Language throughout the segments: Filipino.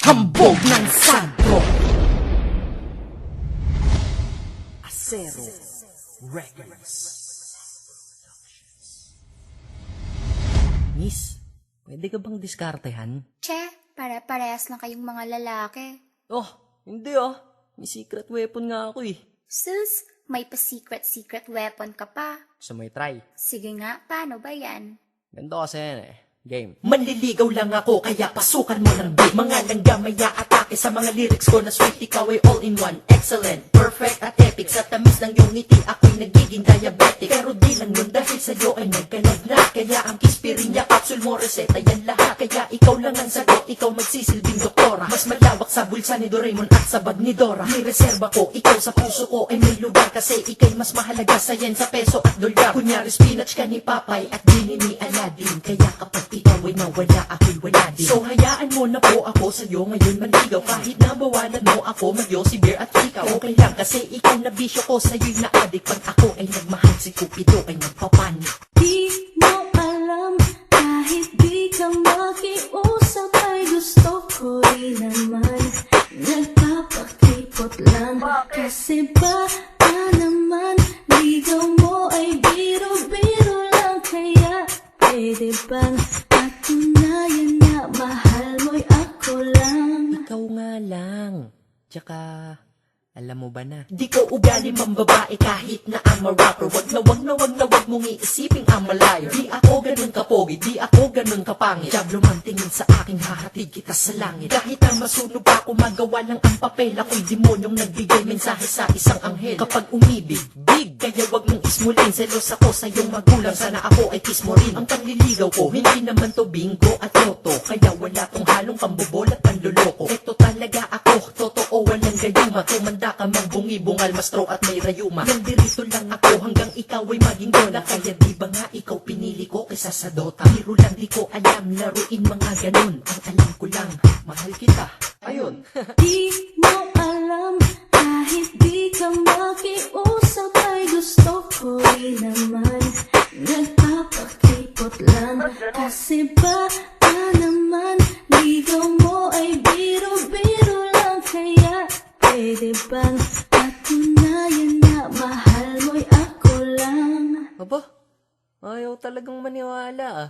Hambog ng Sandro. Acero Records. Miss, pwede ka bang diskartehan? Che, pare-parehas lang kayong mga lalaki. Oh, hindi ah. May secret weapon nga ako eh. Sus, may pa-secret weapon ka pa. Gusto mo i-try? Sige nga, paano ba yan? Ganito kasi yan eh. Game. Manliligaw lang ako, kaya pasukan mo ng beat. Mga langgamaya atake sa mga lyrics ko na sweet. Ikaw ay all-in-one, excellent, perfect at epic. Sa tamis ng iyong ngiti, ako'y nagiging diabetic. Pero di lang yun dahil sa'yo ay nagkanag na. Kaya ang kispirin niya, capsule mo, reseta yan lahat. Kaya ikaw lang ang sagot, ikaw magsisilbing doktora. Mas malawak sa bulsa ni Doraemon at sa bag ni Dora. May reserba ko, ikaw sa puso ko ay may lugar. Kasi ikay mas mahalaga sa yen, sa peso at dolyar. Kunyari spinach ka ni Papay at dini ni Aladdin. Kaya kapag ikaw ay nawala, ako'y wala din. So hayaan mo na po ako sa'yo ngayon manligaw. Kahit na bawalan mo ako, magyosi beer at ikaw. Okay lang kasi ikaw na bisyo ko, sa'yo'y na-addict. Pag ako ay nagmahal, si Cupido ay nagpapanik. Di mo alam, kahit di ka makiusap ay gusto ko rin naman. Nagpapakipot lang, kasi ba naman ligaw mo ay biro-biro lang. Kaya pwede bang patunayan na mahal mo'y ako lang? Ikaw nga lang. Tsaka, alam mo ba na? Di ko ugali mang babae kahit na I'm a rapper. Wag na wag mong iisiping I'm a liar. Di ako ganun kapogi, di ako ganun kapangit. Diablo man tingin sa akin, hahatid kita sa langit. Kahit ang masunog ako, magawa lang ang papel. Ako'y demonyong nagbigay mensahe sa isang anghel. Kapag umibig, big, kaya wag mong ismulin. Selos ako sa iyong magulang, sana ako ay kiss mo rin. Ang panliligaw ko, hindi naman to bingo at loto. Kaya wala tong halong pambubol at panluloko. Ito talaga ako, totoo, walang gayuma. Tumanda ka mang bungibungal, mastro at may rayuma. Nandirito lang ako hanggang ikaw ay maging dola. Kaya di ba nga ikaw pinili ko kaysa sa Dota? Biro lang di ko alam, laruin mga ganun. Ang alam ko lang, mahal kita. Ayun. Di mo alam, kahit di ka makiusap ay gusto ko rin naman. Nagpapakipot lang, kasi ba naman ligaw mo ay biro-biro lang. Kaya pwede bang patunayan na mahal mo'y ako lang? Aba, ayaw talagang maniwala ah.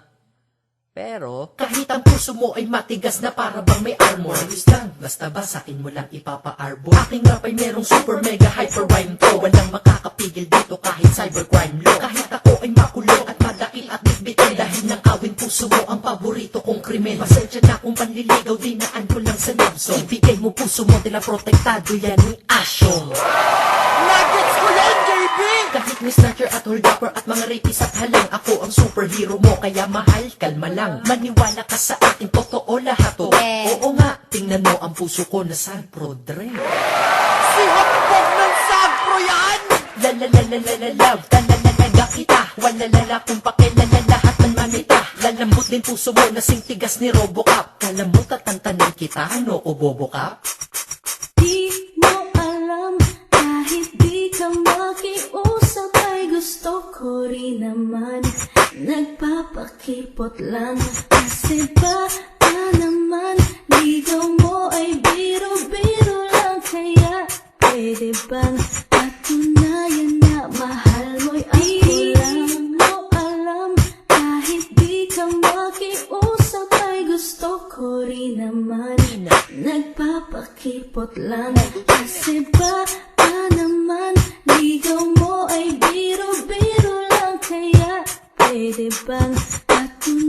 Pero, Kahit ang puso mo ay matigas na para bang may armor. Ayos lang, basta ba sa'kin mo lang ipapa-arbor. Aking rap ay merong super mega hyper rhyme to. Walang makakapigil dito kahit cybercrime law. Kahit ako ay makulong at madakil at bitbitin. Dahil nakawin puso mo ang paborito kong krimen. Pasensya na kung panliligaw, dinaan ko lang sa love song. Ibigay mo puso mo, tila protektado yan ni Asyong. nuggets ko yan, JB! Kahit may snatcher at holdupper at mga rapist at halang, ako ang superhero mo, kaya mahal, kalma lang. Maniwala ka sa akin, totoo lahat to. Oo nga, tingnan mo ang puso ko na Sandro Dre. Si Hambog ng Sandro yan! Love, talalalaga kita. Walalala kung pakilala lahat ng mamita. Lalambot din puso mo na singtigas ni Robocop. Alam mo tatantanin kita, ano o Bobocop? Di mo alam, kahit di ka makiusap ay gusto ko rin naman. Nagpapakipot lang, kasi ba naman ligaw mo ay biro-biro lang. Kaya pwede bang patunayan na mahal mo'y ako lang? Di mo alam, kahit di ka makiusap ay gusto ko rin naman. Nagpapakipot lang, kasi ba naman ligaw mo ay biro-biro lang. Kaya pwede bang patunayan